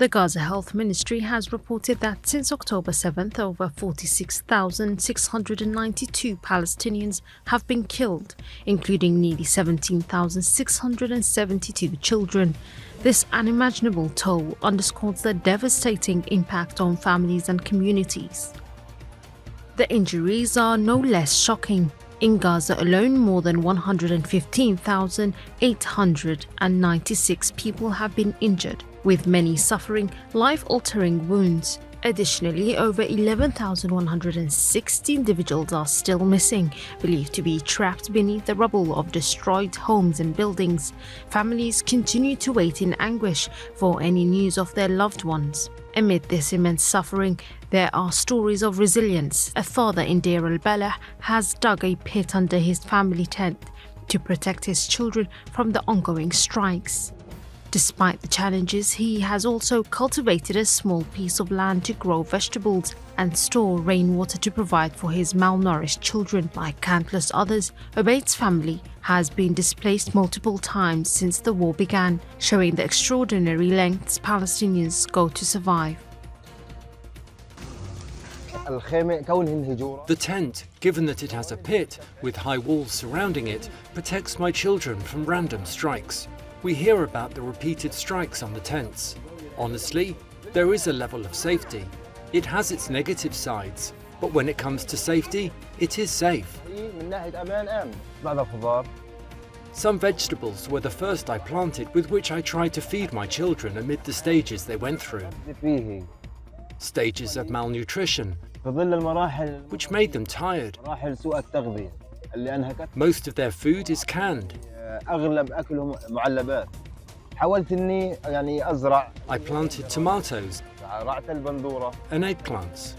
The Gaza Health Ministry has reported that since October 7th, over 46,692 Palestinians have been killed, including nearly 17,672 children. This unimaginable toll underscores the devastating impact on families and communities. The injuries are no less shocking. In Gaza alone, more than 115,896 people have been injured, with many suffering life-altering wounds. Additionally, over 11,160 individuals are still missing, believed to be trapped beneath the rubble of destroyed homes and buildings. Families continue to wait in anguish for any news of their loved ones. Amid this immense suffering, there are stories of resilience. A father in Deir al-Balah has dug a pit under his family tent to protect his children from the ongoing strikes. Despite the challenges, he has also cultivated a small piece of land to grow vegetables and store rainwater to provide for his malnourished children. Like countless others, Obaid's family has been displaced multiple times since the war began, showing the extraordinary lengths Palestinians go to survive. The tent, given that it has a pit with high walls surrounding it, protects my children from random strikes. We hear about the repeated strikes on the tents. Honestly, there is a level of safety. It has its negative sides, but when it comes to safety, it is safe. Some vegetables were the first I planted with which I tried to feed my children amid the stages they went through. Stages of malnutrition, which made them tired. Most of their food is canned. I planted tomatoes and eggplants.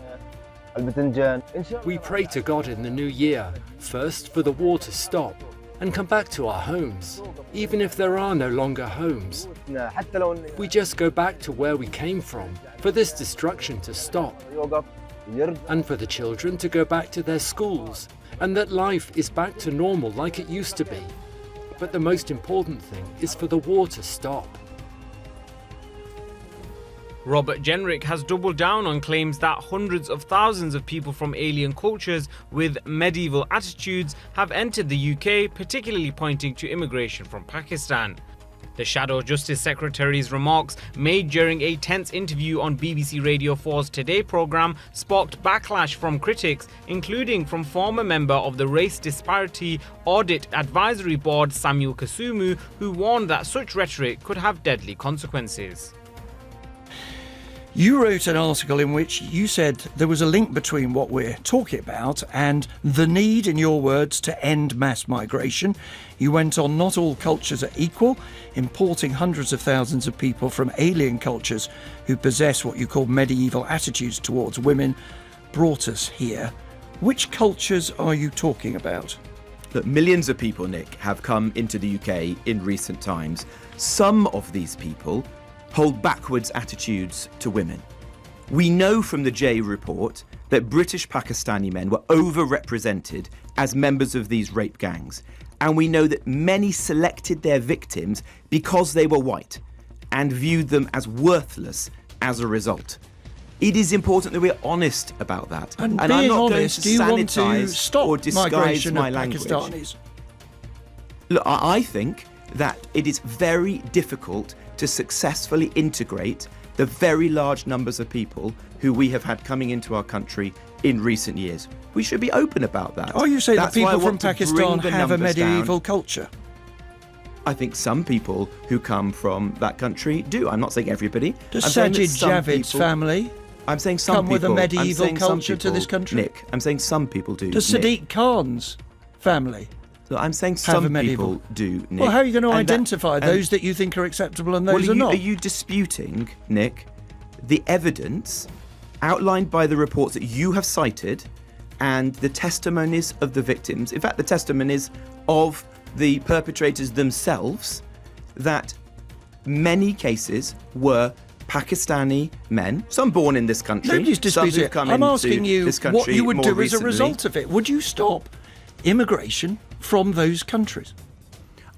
We pray to God in the new year, first for the war to stop and come back to our homes. Even if there are no longer homes, we just go back to where we came from, for this destruction to stop, and for the children to go back to their schools, and that life is back to normal like it used to be. But the most important thing is for the war to stop. Robert Jenrick has doubled down on claims that hundreds of thousands of people from alien cultures with medieval attitudes have entered the UK, particularly pointing to immigration from Pakistan. The Shadow Justice Secretary's remarks made during a tense interview on BBC Radio 4's Today programme sparked backlash from critics, including from former member of the Race Disparity Audit Advisory Board Samuel Kasumu, who warned that such rhetoric could have deadly consequences. You wrote an article in which you said there was a link between what we're talking about and the need, in your words, to end mass migration. You went on, not all cultures are equal. Importing hundreds of thousands of people from alien cultures who possess what you call medieval attitudes towards women brought us here. Which cultures are you talking about? Look, millions of people, Nick, have come into the UK in recent times. Some of these people hold backwards attitudes to women. We know from the J report that British Pakistani men were overrepresented as members of these rape gangs. And we know that many selected their victims because they were white and viewed them as worthless as a result. It is important that we're honest about that. And I'm being not honest, going to do you want to sanitize stop or disguise migration my of language. Pakistanis? Look, I think that it is very difficult to successfully integrate the very large numbers of people who we have had coming into our country in recent years. We should be open about that. Oh, you say that That's why I people from want to Pakistan bring the have a numbers medieval down. culture? I think some people who come from that country do. I'm not saying everybody. Does I'm saying that Sajid some Javid's people- family I'm saying some come people, with a I'm medieval saying some culture to this people- country? Nick, I'm saying some people do. Does Nick. Sadiq Khan's family? So I'm saying have a some medieval- people do, Nick. Well, how are you going to And that- identify and- those that you think are acceptable and Well, those are not? Are you disputing, Nick, the evidence outlined by the reports that you have cited and the testimonies of the victims, in fact, the testimonies of the perpetrators themselves, that many cases were Pakistani men, some born in this country, Nobody's some disputing who've it. come I'm into asking you this country what you would more do as a recently. result of it. Would you stop immigration from those countries?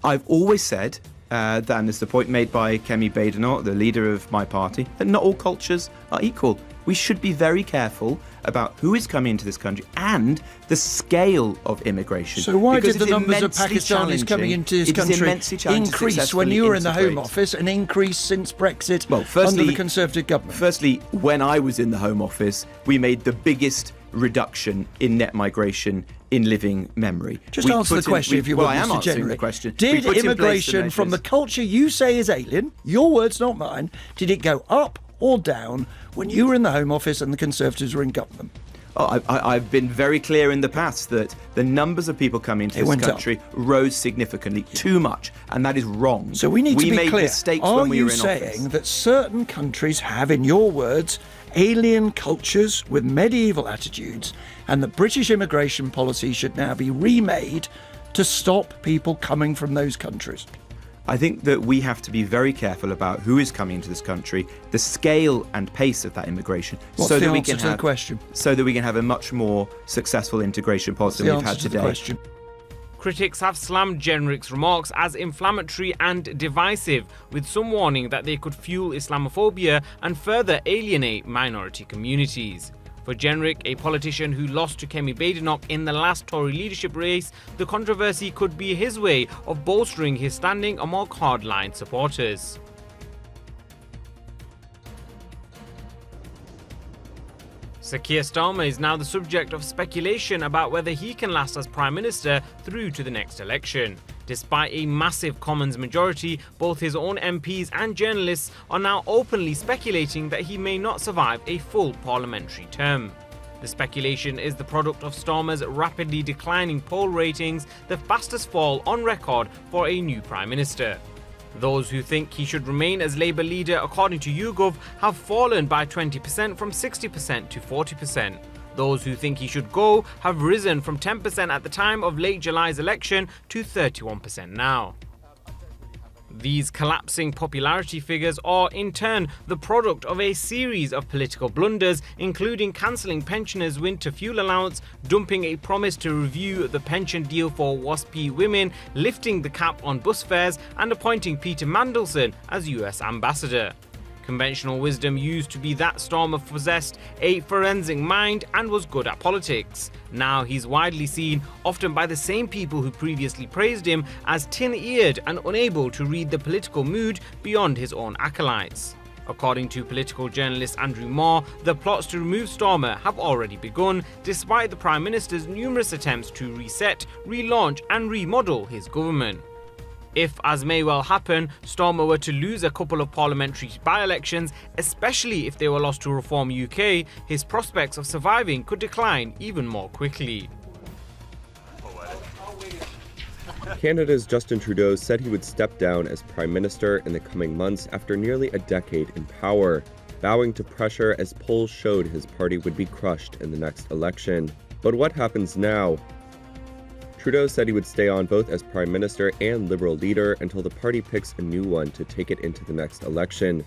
I've always said than is the point made by Kemi Badenoch, the leader of my party, that not all cultures are equal. We should be very careful about who is coming into this country and the scale of immigration. So why because did the numbers of Pakistanis coming into this country increase when you were in the Home Office and increase since Brexit under the Conservative government? Firstly, when I was in the Home Office, we made the biggest reduction in net migration in living memory. Just answer the question, if you will, Mr. Jenrick. Did immigration from the culture you say is alien, your words, not mine, did it go up or down when you were in the Home Office and the Conservatives were in government? Oh, I've been very clear in the past that the numbers of people coming to this country rose significantly, too much, and that is wrong. So we need to be clear. We made mistakes when we were in office. Are you saying that certain countries have, in your words, alien cultures with medieval attitudes, and that British immigration policy should now be remade to stop people coming from those countries? I think that we have to be very careful about who is coming into this country, the scale and pace of that immigration, What's so the that we answer can to have the question? So that we can have a much more successful integration policy than we've had today. Question? Critics have slammed Jenrick's remarks as inflammatory and divisive, with some warning that they could fuel Islamophobia and further alienate minority communities. For Jenrick, a politician who lost to Kemi Badenoch in the last Tory leadership race, the controversy could be his way of bolstering his standing among hardline supporters. Sir Keir Starmer is now the subject of speculation about whether he can last as Prime Minister through to the next election. Despite a massive Commons majority, both his own MPs and journalists are now openly speculating that he may not survive a full parliamentary term. The speculation is the product of Starmer's rapidly declining poll ratings, the fastest fall on record for a new Prime Minister. Those who think he should remain as Labour leader, according to YouGov, have fallen by 20% from 60% to 40%. Those who think he should go have risen from 10% at the time of late July's election to 31% now. These collapsing popularity figures are, in turn, the product of a series of political blunders, including cancelling pensioners' winter fuel allowance, dumping a promise to review the pension deal for WASP women, lifting the cap on bus fares, and appointing Peter Mandelson as US ambassador. Conventional wisdom used to be that Starmer possessed a forensic mind and was good at politics. Now he's widely seen, often by the same people who previously praised him, as tin-eared and unable to read the political mood beyond his own acolytes. According to political journalist Andrew Marr, the plots to remove Starmer have already begun, despite the Prime Minister's numerous attempts to reset, relaunch and remodel his government. If, as may well happen, Starmer were to lose a couple of parliamentary by-elections, especially if they were lost to Reform UK, his prospects of surviving could decline even more quickly. Canada's Justin Trudeau said he would step down as Prime Minister in the coming months after nearly a decade in power, bowing to pressure as polls showed his party would be crushed in the next election. But what happens now? Trudeau said he would stay on both as Prime Minister and Liberal leader until the party picks a new one to take it into the next election.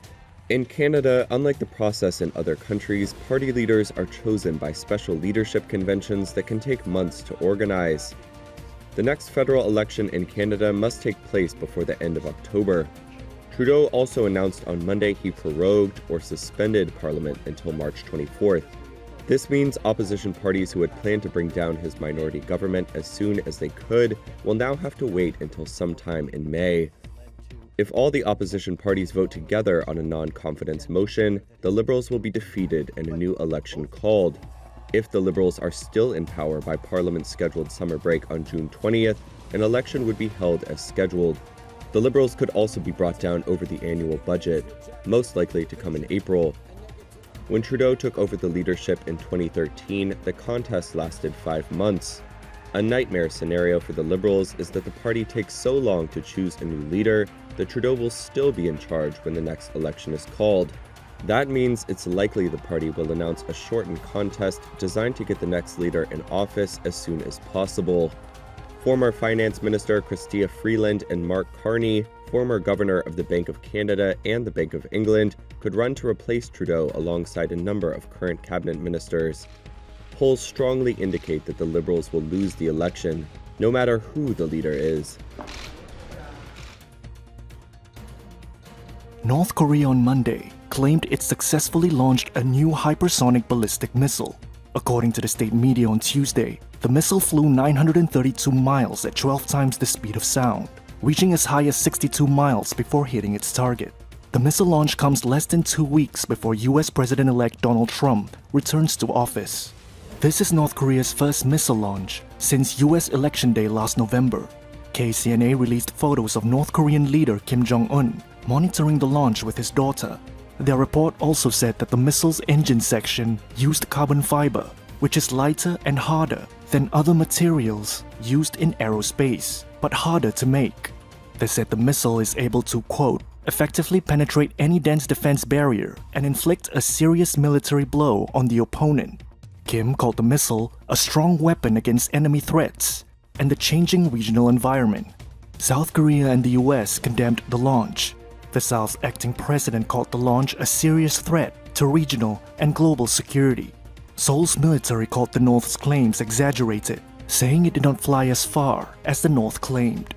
In Canada, unlike the process in other countries, party leaders are chosen by special leadership conventions that can take months to organize. The next federal election in Canada must take place before the end of October. Trudeau also announced on Monday he prorogued or suspended Parliament until March 24th. This means opposition parties who had planned to bring down his minority government as soon as they could will now have to wait until sometime in May. If all the opposition parties vote together on a non-confidence motion, the Liberals will be defeated and a new election called. If the Liberals are still in power by Parliament's scheduled summer break on June 20th, an election would be held as scheduled. The Liberals could also be brought down over the annual budget, most likely to come in April. When Trudeau took over the leadership in 2013, the contest lasted 5 months. A nightmare scenario for the Liberals is that the party takes so long to choose a new leader that Trudeau will still be in charge when the next election is called. That means it's likely the party will announce a shortened contest designed to get the next leader in office as soon as possible. Former Finance Minister Chrystia Freeland and Mark Carney, former Governor of the Bank of Canada and the Bank of England, could run to replace Trudeau alongside a number of current cabinet ministers. Polls strongly indicate that the Liberals will lose the election, no matter who the leader is. North Korea on Monday claimed it successfully launched a new hypersonic ballistic missile. According to the state media on Tuesday, the missile flew 932 miles at 12 times the speed of sound, reaching as high as 62 miles before hitting its target. The missile launch comes less than 2 weeks before US President-elect Donald Trump returns to office. This is North Korea's first missile launch since US Election Day last November. KCNA released photos of North Korean leader Kim Jong-un monitoring the launch with his daughter. Their report also said that the missile's engine section used carbon fiber, which is lighter and harder than other materials used in aerospace, but harder to make. They said the missile is able to, quote, effectively penetrate any dense defense barrier and inflict a serious military blow on the opponent. Kim called the missile a strong weapon against enemy threats and the changing regional environment. South Korea and the US condemned the launch. The South's acting president called the launch a serious threat to regional and global security. Seoul's military called the North's claims exaggerated, saying it did not fly as far as the North claimed.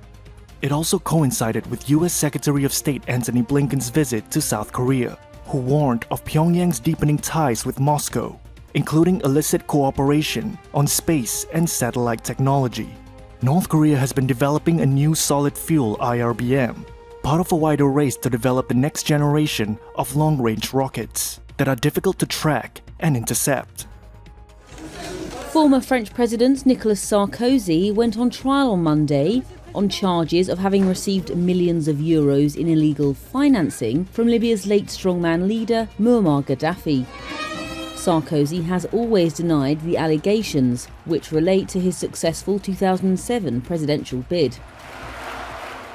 It also coincided with US Secretary of State Antony Blinken's visit to South Korea, who warned of Pyongyang's deepening ties with Moscow, including illicit cooperation on space and satellite technology. North Korea has been developing a new solid fuel IRBM, part of a wider race to develop the next generation of long-range rockets that are difficult to track and intercept. Former French President Nicolas Sarkozy went on trial on Monday on charges of having received millions of euros in illegal financing from Libya's late strongman leader Muammar Gaddafi. Sarkozy has always denied the allegations, which relate to his successful 2007 presidential bid.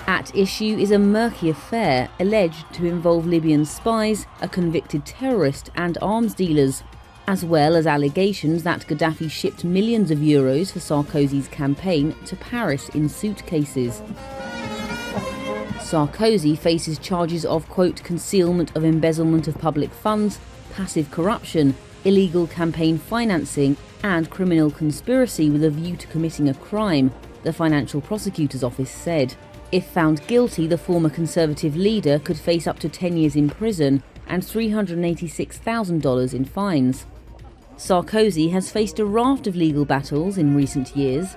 At issue is a murky affair alleged to involve Libyan spies, a convicted terrorist and arms dealers, as well as allegations that Gaddafi shipped millions of euros for Sarkozy's campaign to Paris in suitcases. Sarkozy faces charges of, quote, concealment of embezzlement of public funds, passive corruption, illegal campaign financing and criminal conspiracy with a view to committing a crime, the Financial Prosecutor's Office said. If found guilty, the former Conservative leader could face up to 10 years in prison and $386,000 in fines. Sarkozy has faced a raft of legal battles in recent years.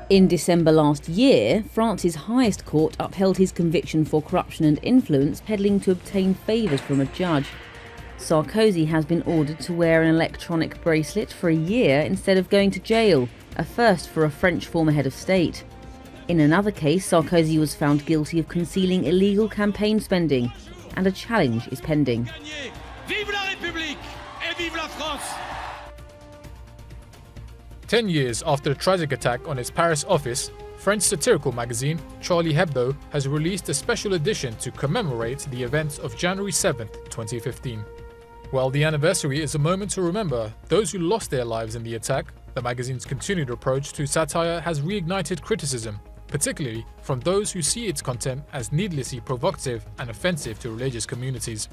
In December last year, France's highest court upheld his conviction for corruption and influence peddling to obtain favours from a judge. Sarkozy has been ordered to wear an electronic bracelet for a year instead of going to jail, a first for a French former head of state. In another case, Sarkozy was found guilty of concealing illegal campaign spending, and a challenge is pending. Vive la République et vive la France! 10 years after the tragic attack on its Paris office, French satirical magazine Charlie Hebdo has released a special edition to commemorate the events of January 7, 2015. While the anniversary is a moment to remember those who lost their lives in the attack, the magazine's continued approach to satire has reignited criticism, particularly from those who see its content as needlessly provocative and offensive to religious communities.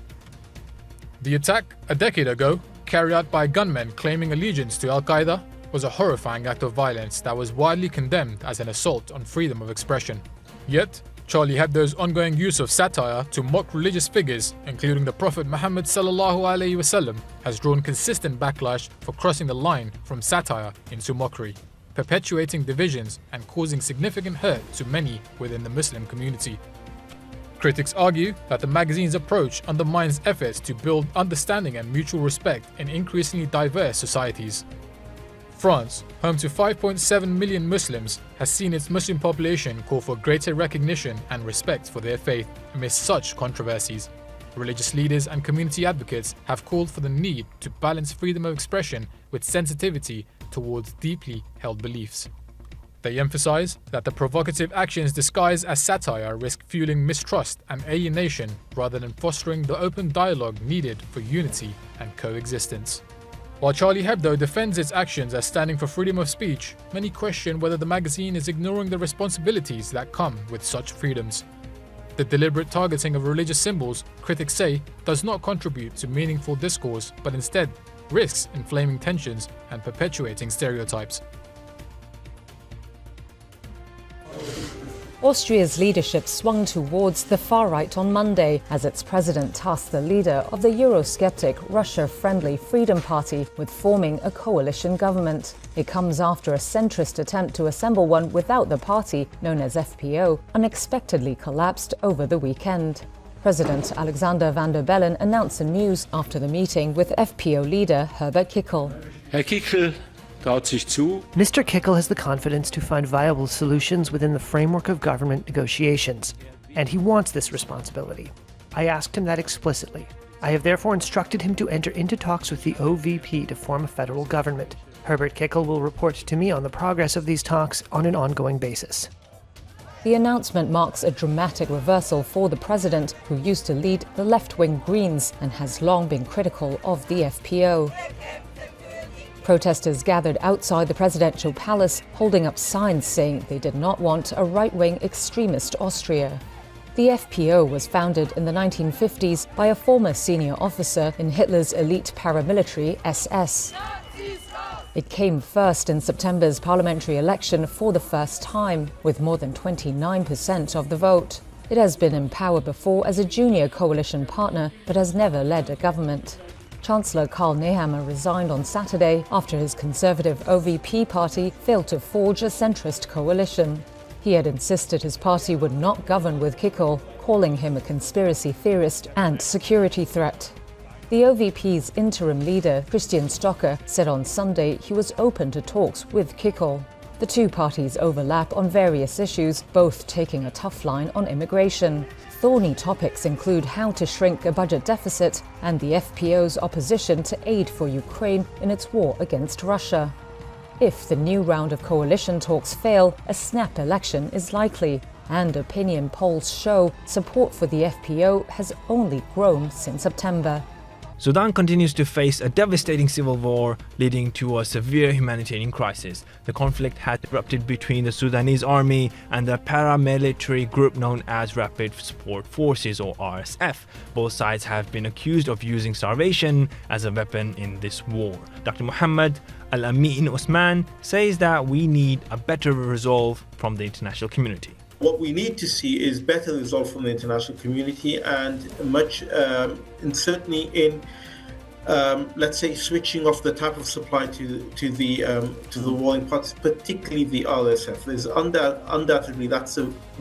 The attack, a decade ago, carried out by gunmen claiming allegiance to Al-Qaeda, was a horrifying act of violence that was widely condemned as an assault on freedom of expression. Yet, Charlie Hebdo's ongoing use of satire to mock religious figures, including the Prophet Muhammad ﷺ, has drawn consistent backlash for crossing the line from satire into mockery, perpetuating divisions and causing significant hurt to many within the Muslim community. Critics argue that the magazine's approach undermines efforts to build understanding and mutual respect in increasingly diverse societies. France, home to 5.7 million Muslims, has seen its Muslim population call for greater recognition and respect for their faith amidst such controversies. Religious leaders and community advocates have called for the need to balance freedom of expression with sensitivity towards deeply held beliefs. They emphasize that the provocative actions disguised as satire risk fueling mistrust and alienation rather than fostering the open dialogue needed for unity and coexistence. While Charlie Hebdo defends its actions as standing for freedom of speech, many question whether the magazine is ignoring the responsibilities that come with such freedoms. The deliberate targeting of religious symbols, critics say, does not contribute to meaningful discourse, but instead risks inflaming tensions and perpetuating stereotypes. Austria's leadership swung towards the far right on Monday as its president tasked the leader of the Eurosceptic, Russia-friendly Freedom Party with forming a coalition government. It comes after a centrist attempt to assemble one without the party, known as FPO, unexpectedly collapsed over the weekend. President Alexander Van der Bellen announced the news after the meeting with FPO leader Herbert Kickl. Herr Kickl traut sich zu. Mr. Kickl has the confidence to find viable solutions within the framework of government negotiations, and he wants this responsibility. I asked him that explicitly. I have therefore instructed him to enter into talks with the OVP to form a federal government. Herbert Kickl will report to me on the progress of these talks on an ongoing basis. The announcement marks a dramatic reversal for the president, who used to lead the left-wing Greens and has long been critical of the FPO. Protesters gathered outside the presidential palace, holding up signs saying they did not want a right-wing extremist Austria. The FPO was founded in the 1950s by a former senior officer in Hitler's elite paramilitary SS. It came first in September's parliamentary election for the first time, with more than 29% of the vote. It has been in power before as a junior coalition partner, but has never led a government. Chancellor Karl Nehammer resigned on Saturday after his conservative OVP party failed to forge a centrist coalition. He had insisted his party would not govern with Kickl, calling him a conspiracy theorist and security threat. The OVP's interim leader, Christian Stocker, said on Sunday he was open to talks with Kickl. The two parties overlap on various issues, both taking a tough line on immigration. Thorny topics include how to shrink a budget deficit and the FPO's opposition to aid for Ukraine in its war against Russia. If the new round of coalition talks fail, a snap election is likely, and opinion polls show support for the FPO has only grown since September. Sudan continues to face a devastating civil war, leading to a severe humanitarian crisis. The conflict had erupted between the Sudanese army and the paramilitary group known as Rapid Support Forces, or RSF. Both sides have been accused of using starvation as a weapon in this war. Dr. Muhammad Al-Amin Osman says that we need a better resolve from the international community. What we need to see is better resolve from the international community, and and certainly in, let's say, switching off the type of supply to the warring parties, particularly the RSF. There's undoubtedly that's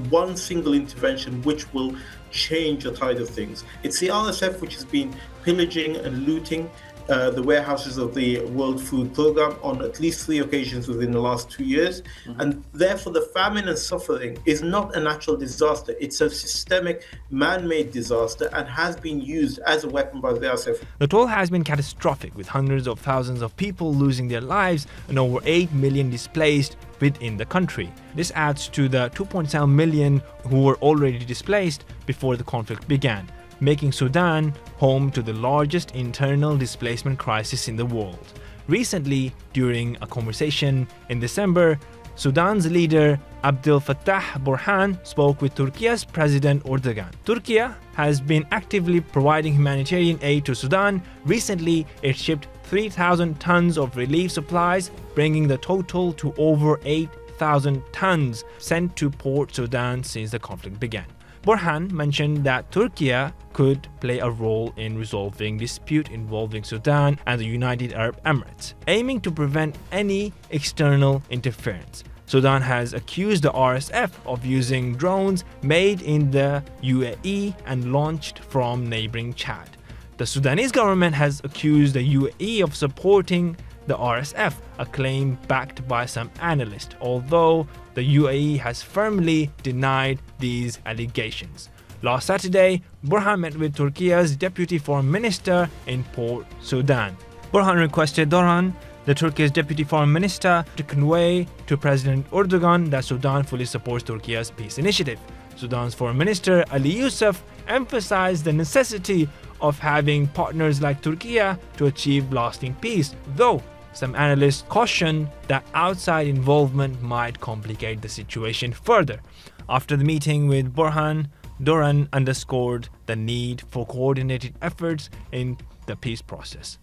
one single intervention which will change the tide of things. It's the RSF which has been pillaging and looting the warehouses of the World Food Programme on at least 3 occasions within the last 2 years. And therefore the famine and suffering is not a natural disaster. It's a systemic, man-made disaster and has been used as a weapon by the RSF. The toll has been catastrophic, with hundreds of thousands of people losing their lives and over 8 million displaced within the country. This adds to the 2.7 million who were already displaced before the conflict began, making Sudan home to the largest internal displacement crisis in the world. Recently, during a conversation in December, Sudan's leader Abdel Fattah Burhan spoke with Turkey's President Erdogan. Turkey has been actively providing humanitarian aid to Sudan. Recently, it shipped 3,000 tons of relief supplies, bringing the total to over 8,000 tons sent to Port Sudan since the conflict began. Burhan mentioned that Turkey could play a role in resolving dispute involving Sudan and the United Arab Emirates, aiming to prevent any external interference. Sudan has accused the RSF of using drones made in the UAE and launched from neighboring Chad. The Sudanese government has accused the UAE of supporting the RSF, a claim backed by some analysts, although the UAE has firmly denied these allegations. Last Saturday, Burhan met with Turkey's Deputy Foreign Minister in Port Sudan. Burhan requested the Turkey's Deputy Foreign Minister, to convey to President Erdogan that Sudan fully supports Turkey's peace initiative. Sudan's Foreign Minister Ali Yusuf emphasized the necessity of having partners like Turkey to achieve lasting peace, though some analysts caution that outside involvement might complicate the situation further. After the meeting with Burhan, Duran underscored the need for coordinated efforts in the peace process.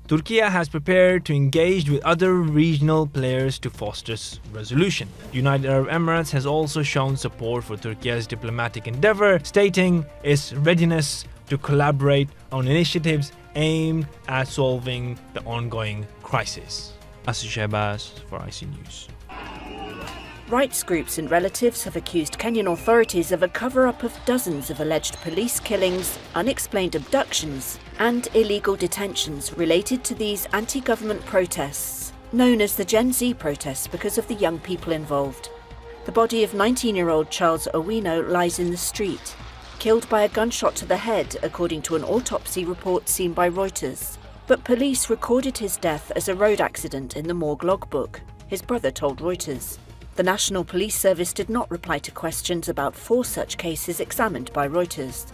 Turkey has prepared to engage with other regional players to foster resolution. United Arab Emirates has also shown support for Turkey's diplomatic endeavor, stating its readiness to collaborate on initiatives aimed at solving the ongoing crisis. Asif Shehbaz for IC News. Rights groups and relatives have accused Kenyan authorities of a cover-up of dozens of alleged police killings, unexplained abductions, and illegal detentions related to these anti-government protests, known as the Gen Z protests because of the young people involved. The body of 19-year-old Charles Owino lies in the street, killed by a gunshot to the head, according to an autopsy report seen by Reuters. But police recorded his death as a road accident in the morgue logbook, his brother told Reuters. The National Police Service did not reply to questions about 4 such cases examined by Reuters.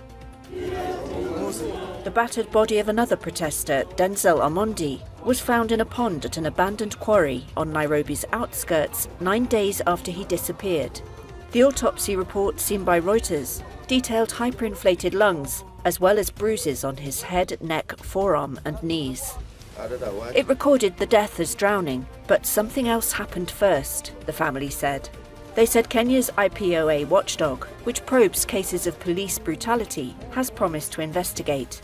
The battered body of another protester, Denzel Omondi, was found in a pond at an abandoned quarry on Nairobi's outskirts 9 days after he disappeared. The autopsy report seen by Reuters detailed hyperinflated lungs, as well as bruises on his head, neck, forearm and knees. It recorded the death as drowning, but something else happened first, the family said. They said Kenya's IPOA watchdog, which probes cases of police brutality, has promised to investigate.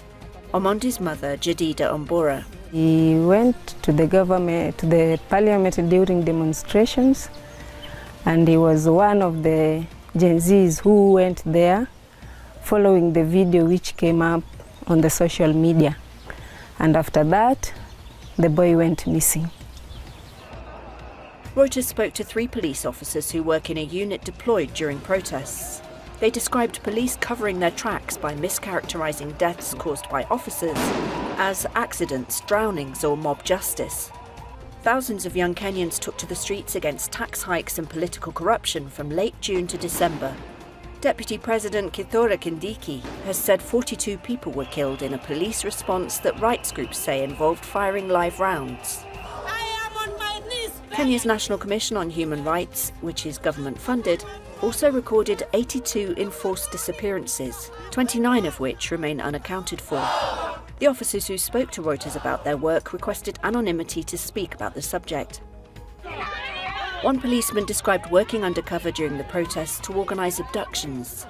Omondi's mother, Jadida Ombora. He went to the parliament during demonstrations, and he was one of the Gen Zs who went there following the video which came up on the social media. And after that, the boy went missing. Reuters spoke to 3 police officers who work in a unit deployed during protests. They described police covering their tracks by mischaracterizing deaths caused by officers as accidents, drownings, or mob justice. Thousands of young Kenyans took to the streets against tax hikes and political corruption from late June to December. Deputy President Kithure Kindiki has said 42 people were killed in a police response that rights groups say involved firing live rounds. Kenya's National Commission on Human Rights, which is government-funded, also recorded 82 enforced disappearances, 29 of which remain unaccounted for. The officers who spoke to Reuters about their work requested anonymity to speak about the subject. One policeman described working undercover during the protests to organize abductions.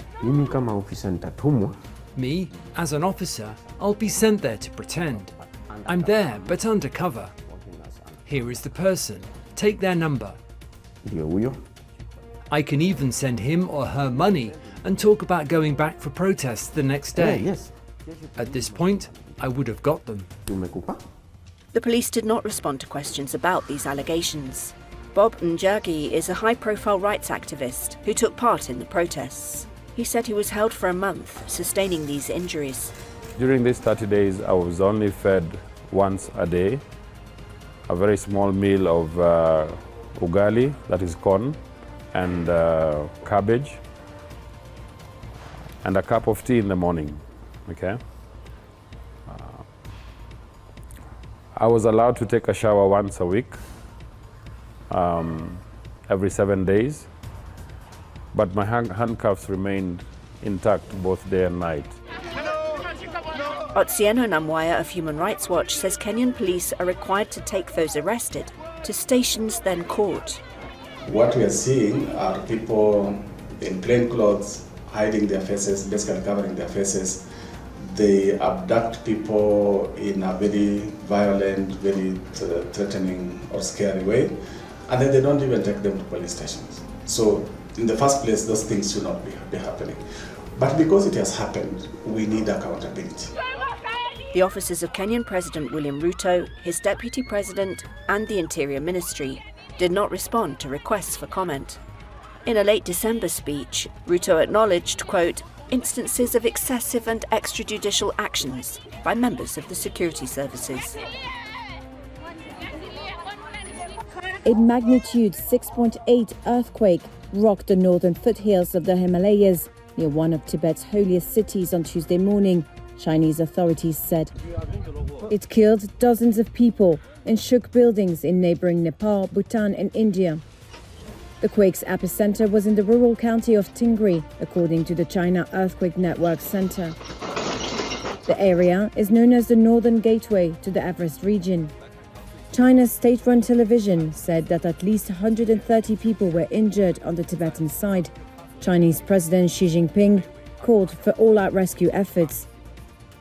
Me, as an officer, I'll be sent there to pretend. I'm there, but undercover. Here is the person. Take their number. I can even send him or her money and talk about going back for protests the next day. At this point, I would have got them. The police did not respond to questions about these allegations. Bob Njagi is a high-profile rights activist who took part in the protests. He said he was held for a month, sustaining these injuries. During these 30 days, I was only fed once a day, a very small meal of ugali, that is corn, and cabbage, and a cup of tea in the morning, okay? I was allowed to take a shower once a week, every 7 days, but my handcuffs remained intact both day and night. Otsieno Namwaya of Human Rights Watch says Kenyan police are required to take those arrested to stations, then court. What we are seeing are people in plain clothes hiding their faces, basically covering their faces. They abduct people in a very violent, very threatening or scary way, and then they don't even take them to police stations. So in the first place, those things should not be happening. But because it has happened, we need accountability. The officers of Kenyan President William Ruto, his Deputy President, and the Interior Ministry did not respond to requests for comment. In a late December speech, Ruto acknowledged, quote, instances of excessive and extrajudicial actions by members of the security services. A magnitude 6.8 earthquake rocked the northern foothills of the Himalayas near one of Tibet's holiest cities on Tuesday morning, Chinese authorities said. It killed dozens of people and shook buildings in neighboring Nepal, Bhutan and India. The quake's epicenter was in the rural county of Tingri, according to the China Earthquake Network Center. The area is known as the Northern Gateway to the Everest region. China's state-run television said that at least 130 people were injured on the Tibetan side. Chinese President Xi Jinping called for all-out rescue efforts.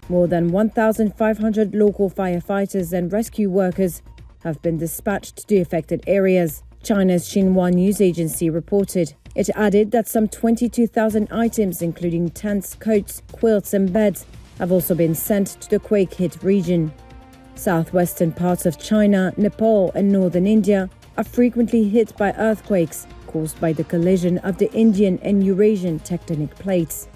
More than 1,500 local firefighters and rescue workers have been dispatched to the affected areas, China's Xinhua news agency reported. It added that some 22,000 items, including tents, coats, quilts and beds, have also been sent to the quake-hit region. Southwestern parts of China, Nepal and northern India are frequently hit by earthquakes caused by the collision of the Indian and Eurasian tectonic plates.